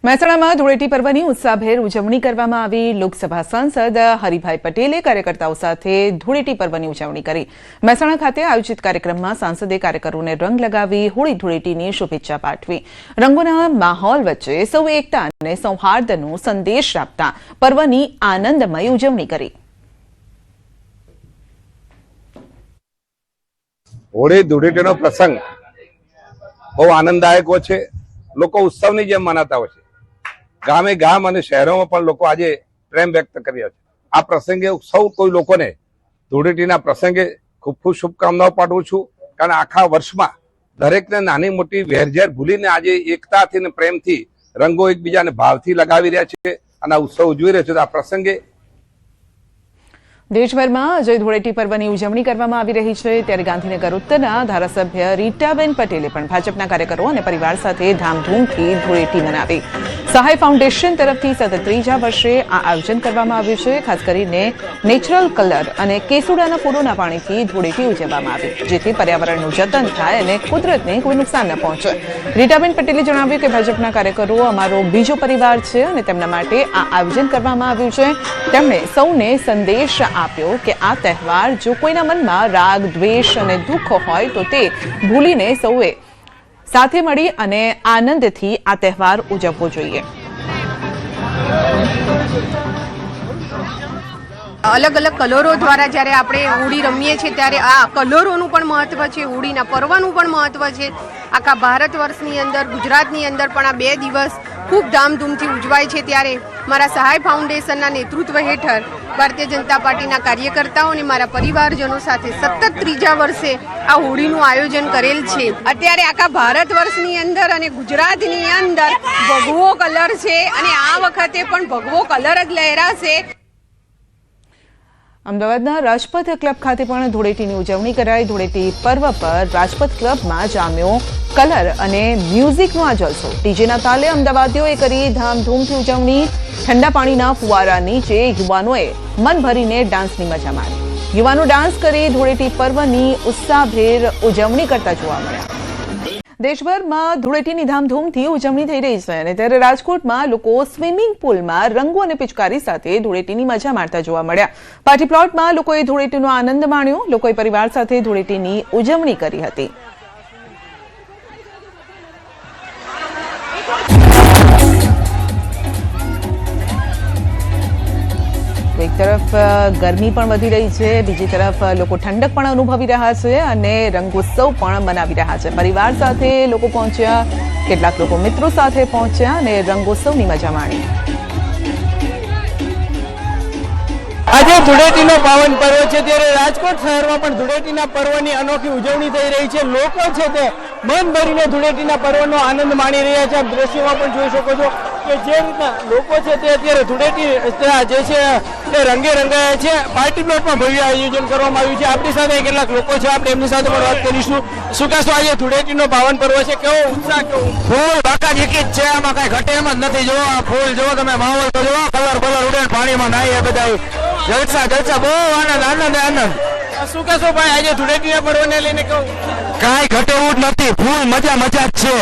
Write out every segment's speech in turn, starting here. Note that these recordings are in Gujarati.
મહેસાણામાં ધૂળેટી પર્વની ઉત્સાહભેર ઉજવણી કરવામાં આવી। લોકસભા સાંસદ હરિભાઈ પટેલે કાર્યકર્તાઓ સાથે ધૂળેટી પર્વની ઉજવણી કરી। મહેસાણા ખાતે આયોજિત કાર્યક્રમમાં સાંસદે કાર્યકરોને રંગ લગાવી હોળી ધૂળેટીની શુભેચ્છા પાઠવી। રંગોના માહોલ વચ્ચે સૌ એકતા અને સૌહાર્દનો સંદેશ આપતા પર્વની આનંદમય ઉજવણી કરી। હોળી ધૂળેટીનો પ્રસંગ બહુ આનંદદાયક હોય છે। લોકો ઉત્સવની જેમ મનાતા હોય છે। ગામે ગામ અને શહેરોમાં પણ લોકો આજે પ્રેમ વ્યક્ત કરી રહ્યા છે। આ પ્રસંગે સૌ કોઈ લોકોને ધૂળેટીના પ્રસંગે ખૂબ ખૂબ શુભકામનાઓ પાઠવું છું, કારણ આખા વર્ષમાં દરેકને નાની મોટી વેરઝેર ભૂલીને આજે એકતાથી અને પ્રેમથી રંગો એકબીજાને ભાવથી લગાવી રહ્યા છે અને આ ઉત્સવ ઉજવી રહ્યા છે। આ પ્રસંગે દેશભરમાં અજય ધૂળેટી પર્વની ઉજવણી કરવામાં આવી રહી છે, ત્યારે ગાંધીનગર ઉત્તરના ધારાસભ્ય રીટાબેન પટેલે પણ ભાજપના કાર્યકરો અને પરિવાર સાથે ધામધૂમથી ધૂળેટી મનાવી। સહાય ફાઉન્ડેશન તરફથી સતત ત્રીજા વર્ષે આ આયોજન કરવામાં આવ્યું છે। ખાસ કરીને નેચરલ કલર અને કેસુડાના ફૂલોના પાણીથી ધૂળેટી ઉજવવામાં આવી, જેથી પર્યાવરણનું જતન થાય અને કુદરતને કોઈ નુકસાન ન પહોંચે। રીટાબેન પટેલે જણાવ્યું કે ભાજપના કાર્યકરો અમારો બીજો પરિવાર છે અને તેમના માટે આ આયોજન કરવામાં આવ્યું છે। તેમણે સૌને સંદેશ આપ્યો કે આ તહેવાર જો કોઈના મનમાં રાગ, દ્વેષ અને દુઃખ હોય તો તે ભૂલીને સૌએ સાથે મળી અને આનંદથી આ તહેવાર ઉજવવો જોઈએ। અલગ અલગ કલરો દ્વારા જ્યારે આપણે હોળી રમીએ છીએ ત્યારે આ કલરોનું પણ મહત્વ છે, હોળીના પર્વનું પણ મહત્વ છે। આખા ભારત વર્ષની અંદર, ગુજરાતની અંદર પણ આ 2 દિવસ ખૂબ ધામધૂમથી ઉજવાય છે। ત્યારે મારા સહાય ફાઉન્ડેશનના નેતૃત્વ હેઠળ ભારતીય જનતા પાર્ટીના કાર્યકર્તાઓ અને મારા પરિવારજનો સાથે સતત ત્રીજા વર્ષે આ હોળીનું આયોજન કરેલ છે। અત્યારે આખા ભારત વર્ષની અંદર અને ગુજરાતની અંદર ભગવો કલર છે અને આ વખતે પણ ભગવો કલર જ લહેરાશે। અમદાવાદના રાજપથ ક્લબ ખાતે પણ ધૂળેટીની ઉજવણી કરાઈ। ધૂળેટી પર્વ પર રાજપથ ક્લબમાં જામ્યો કલર અને મ્યુઝિકનો આ જલસો। ડીજેના તાલે અમદાવાદીઓએ કરી ધામધૂમથી ઉજવણી। ઠંડા પાણીના ફુવારા નીચે યુવાનોએ મન ભરીને ડાન્સની મજા માણી। યુવાનો ડાન્સ કરી ધૂળેટી પર્વની ઉત્સાહભેર ઉજવણી કરતા જોવા મળ્યા। દેશભરમાં ધૂળેટીની ધામધૂમથી ઉજવણી થઈ રહી છે અને ત્યારે રાજકોટમાં લોકો સ્વિમિંગ પુલમાં રંગો અને પિચકારી સાથે ધૂળેટીની મજા માણતા જોવા મળ્યા। પાર્ટી પ્લોટમાં લોકોએ ધૂળેટીનો આનંદ માણ્યો। લોકોએ પરિવાર સાથે ધૂળેટીની ઉજવણી કરી હતી। એક તરફ ગરમી પણ વધી રહી છે, બીજી તરફ લોકો ઠંડક પણ અનુભવી રહ્યા છે અને રંગોત્સવ પણ મનાવી રહ્યા છે। પરિવાર સાથે લોકો પહોંચ્યા, કેટલાક લોકો મિત્રો સાથે પહોંચ્યા અને રંગોત્સવની મજા માણી। આજે ધૂળેટીનો પાવન પર્વ છે, ત્યારે રાજકોટ શહેરમાં પણ ધૂળેટીના પર્વની અનોખી ઉજવણી થઈ રહી છે। લોકો છે તે મન ભરીને ધૂળેટીના પર્વનો આનંદ માણી રહ્યા છે। આપ દ્રશ્યોમાં પણ જોઈ શકો છો કે જે રીતના લોકો છે તે અત્યારે ધૂળેટી જે છે તે રંગે રંગાયા છે। પાર્ટી પ્લોટમાં ભવ્ય આયોજન કરવામાં આવ્યું છે। આપણી સાથે કેટલાક લોકો છે, આપણે એમની સાથે પણ વાત કરીશું। શું કહેશો, આજે ધૂળેટીનો પાવન પર્વ છે, કેવો ઉત્સાહ, કેવો ફૂલ બાકાજીકી જ છે, આમાં કઈ ઘટે એમ જ નથી। જોવો આ ફૂલ, જોવો તમે માહોલ તો જોવો, કલર ઉડે, પાણીમાં નાહીએ બધા, જલસા, બહુ આનંદ। શું કહેશો ભાઈ, આજે ધૂળેટીના પર્વને લઈને કેવું? કાંઈ ઘટે એવું જ નથી, ફૂલ મજા જ છે।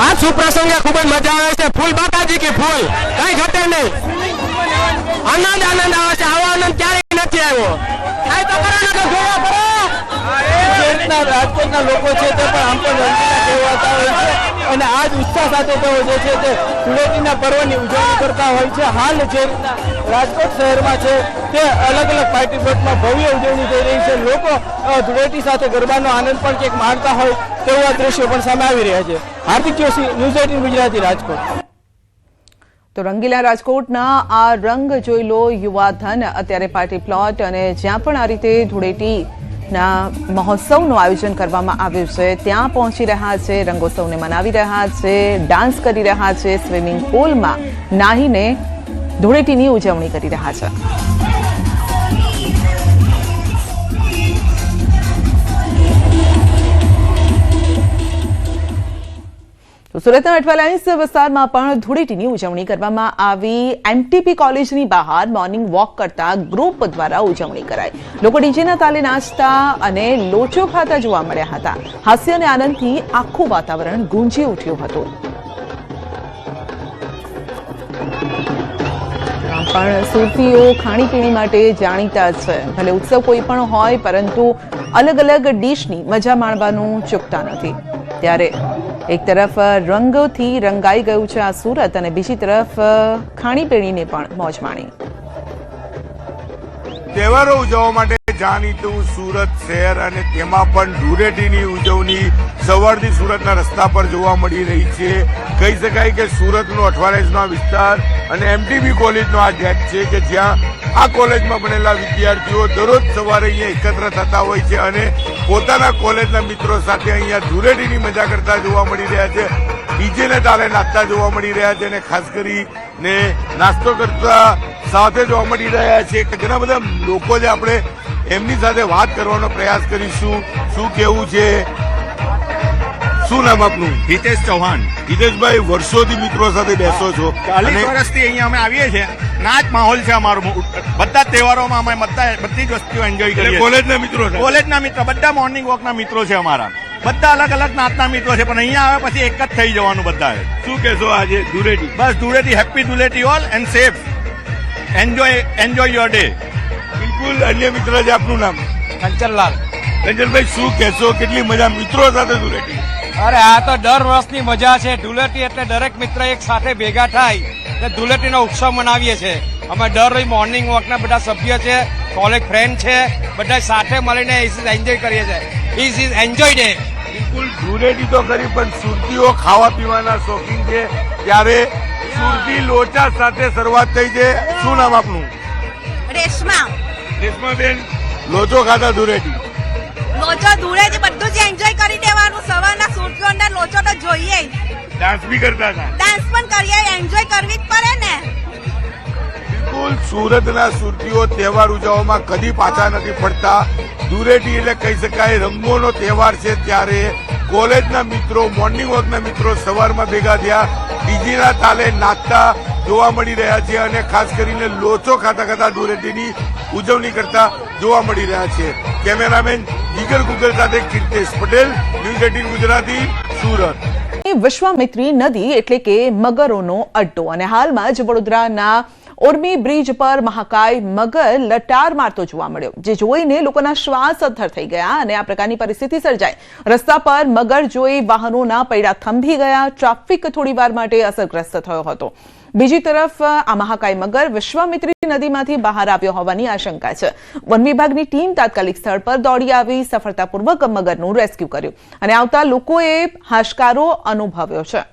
આ સુપ્રસંગે ખૂબ જ મજા આવે છે। ફૂલ બાકાજીકી, ફૂલ, કઈ ઘટે નહીં, આનંદ આવે છે। આવો આનંદ ક્યારેય નથી આવ્યો। કાંઈ તો કરો ને, જોવા કરો। જે રીતના રાજકોટના લોકો છે તે પણ આમ પણ રંગીલા કહેવાતા હોય છે અને આ જ ઉત્સાહ સાથે તેઓ જે છે તે ધૂળેટીના પર્વની ઉજવણી કરતા હોય છે। હાલ જે રીતના રાજકોટ શહેરમાં છે તે અલગ અલગ પાર્ટી પ્લોટમાં ભવ્ય ઉજવણી થઈ રહી છે। લોકો ધૂળેટી સાથે ગરબાનો આનંદ પણ કંઈક માણતા હોય તેવા દ્રશ્યો પણ સામે આવી રહ્યા છે। હાર્દિક જોશી, ન્યૂઝ 18 ગુજરાતી, રાજકોટ। તો રંગીલા રાજકોટના આ રંગ જોઈ લો યુવાધન। અત્યારે પાર્ટી પ્લોટ અને જ્યાં પણ આ રીતે ધૂળેટીના મહોત્સવનું આયોજન કરવામાં આવ્યું છે ત્યાં પહોંચી રહ્યા છે, રંગોત્સવને મનાવી રહ્યા છે, ડાન્સ કરી રહ્યા છે, સ્વિમિંગ પુલમાં નાહીને ધૂળેટીની ઉજવણી કરી રહ્યા છે। તો સુરતના અઠવા લાઇન્સ વિસ્તારમાં પણ ધૂળેટીની ઉજવણી કરવામાં આવી। એમટીપી કોલેજની બહાર મોર્નિંગ વોક કરતા ગ્રુપ દ્વારા ઉજવણી કરાઈ। લોકો ડીજેના તાલે નાચતા અને લોચો ખાતા જોવા મળ્યા હતા। હાસ્ય અને આનંદથી આખું વાતાવરણ ગુંજી ઉઠ્યું હતું। પણ સુરતીઓ ખાણીપીણી માટે જાણીતા છે. ભલે ઉત્સવ કોઈ પણ હોય, પરંતુ અલગ અલગ ડીશની મજા માણવાનું ચૂકતા નથી. ત્યારે એક તરફ રંગોથી રંગાઈ ગયું છે આ સુરત, અને બીજી તરફ ખાણીપીણીને પણ મોજ માણી. તહેવારો ઉજવવા માટે જાણીતું સુરત શહેર અને તેમાં પણ ધૂળેટીની ઉજવણી સવારથી સુરતના રસ્તા પર જોવા મળી રહી છે. કહી શકાય કે સુરતનો અઠવાડિયાનો વિસ્તાર અને એમટીબી કોલેજનો આ ગેટ છે કે જ્યાં આ કોલેજમાં ભણેલા વિદ્યાર્થીઓ દરરોજ સવારે અહીંયા એકત્ર થતા હોય છે અને પોતાના કોલેજના મિત્રો સાથે અહીંયા ધૂળેટીની મજા કરતા જોવા મળી રહ્યા છે. ડીજેને તાલે નાચતા જોવા મળી રહ્યા છે અને ખાસ કરીને નાસ્તો કરતા સાથે જોવા મળી રહ્યા છે. ઘણા બધા લોકો જે આપણે એમની સાથે વાત કરવાનો પ્રયાસ કરીશું. શું કેવું છે? શું નામ આપનું? હિતેશ ચૌહાણ. હિતેશભાઈ, વર્ષોથી મિત્રો સાથે બેસો છો 40 વર્ષથી અહીંયા અમે આવીએ છીએ. નાચ માહોલ છે અમારો. બધા જ તહેવારોમાં અમે બધી જ વસ્તુઓ એન્જોય કરીએ છીએ. કોલેજના મિત્રો સાથે? કોલેજના મિત્રો, બધા મોર્નિંગ વોકના મિત્રો છે અમારા. બધા અલગ અલગ નાતના મિત્રો છે, પણ અહીંયા આવે પછી એક જ થઈ જવાનું બધાએ. શું કહેશો આજે ધૂળેટી? બસ Dhuleti, happy Dhuleti all and safe. Enjoy your day. બિલકુલ. અન્ય મિત્ર છે, આપનું નામ? કંચનલાલ. કંચનભાઈ, શું કહેશો? કેટલી મજા મિત્રો સાથે ધૂળેટી? અરે આ તો દર વર્ષની મજા છે. ધૂળેટી એટલે દરેક મિત્ર એક સાથે ભેગા થાય એટલે ધૂળેટીનો ઉત્સવ મનાવીએ છીએ. અમે દર રોજ મોર્નિંગ વોકના બધા સભ્ય છે, કોલેજ ફ્રેન્ડ છે, બધા સાથે મળીને એન્જોય કરીએ છીએ. Is enjoy day. બિલકુલ. ધૂળેટી તો કરી, પણ સુરતીઓ ખાવા પીવાના શોખીન છે, ત્યારે સુરતી લોચા સાથે શરૂઆત થઈ છે. શું નામ આપનું? રેશમા. રેશમાબેન, લોચો ખાતા ધૂળેટી? લોચો ધૂળેટી બધું જ એન્જોય કરી દેવાનું. સવારના સુરતીઓ અંદર લોચો તો જોઈએ. ડાન્સ બી કરતા હતા? ડાન્સ પણ કરીએ, એન્જોય કરવી જ પડે ને. બિલકુલ. સુરતના સુરતીઓ તહેવાર ઉજવવામાં કદી પાછા નથી પડતા. ધૂળેટી એટલે કહી શકાય રંગોનો તહેવાર છે, ત્યારે કોલેજના મિત્રો, મોર્નિંગ વોકના મિત્રો સવારમાં ભેગા થયા, ડીજેના તાલે નાચતા જોવા મળી રહ્યા છે અને ખાસ કરીને લોચો ખાતા ખાતા ધૂળેટીની ઉજવણી કરતા જોવા મળી રહ્યા છે. કેમેરામેન જીગર ગુગલ સાથે કીર્તેશ પટેલ, ન્યૂઝ 18 ગુજરાતી, સુરત. વિશ્વામિત્રી નદી એટલે કે મગરોનો અડ્ડો, અને હાલમાં જ વડોદરાના ઉર્મી બ્રિજ પર મહાકાય મગર લટાર મારતો જોવા મળ્યો, જે જોઈને લોકોના શ્વાસ અદ્ધર થઈ ગયા અને આ પ્રકારની પરિસ્થિતિ સર્જાઈ. રસ્તા પર મગર જોઈ વાહનોના પૈડા થંભી ગયા. ટ્રાફિક થોડીવાર માટે અસરગ્રસ્ત થયો હતો. બીજી તરફ આ મહાકાય મગર વિશ્વામિત્રી નદીમાંથી બહાર આવ્યો હોવાની આશંકા છે. વન વિભાગની ટીમ તાત્કાલિક સ્થળ પર દોડી આવી સફળતાપૂર્વક મગરનું રેસ્ક્યુ કર્યું અને આવતા લોકોએ હાશકારો અનુભવ્યો છે.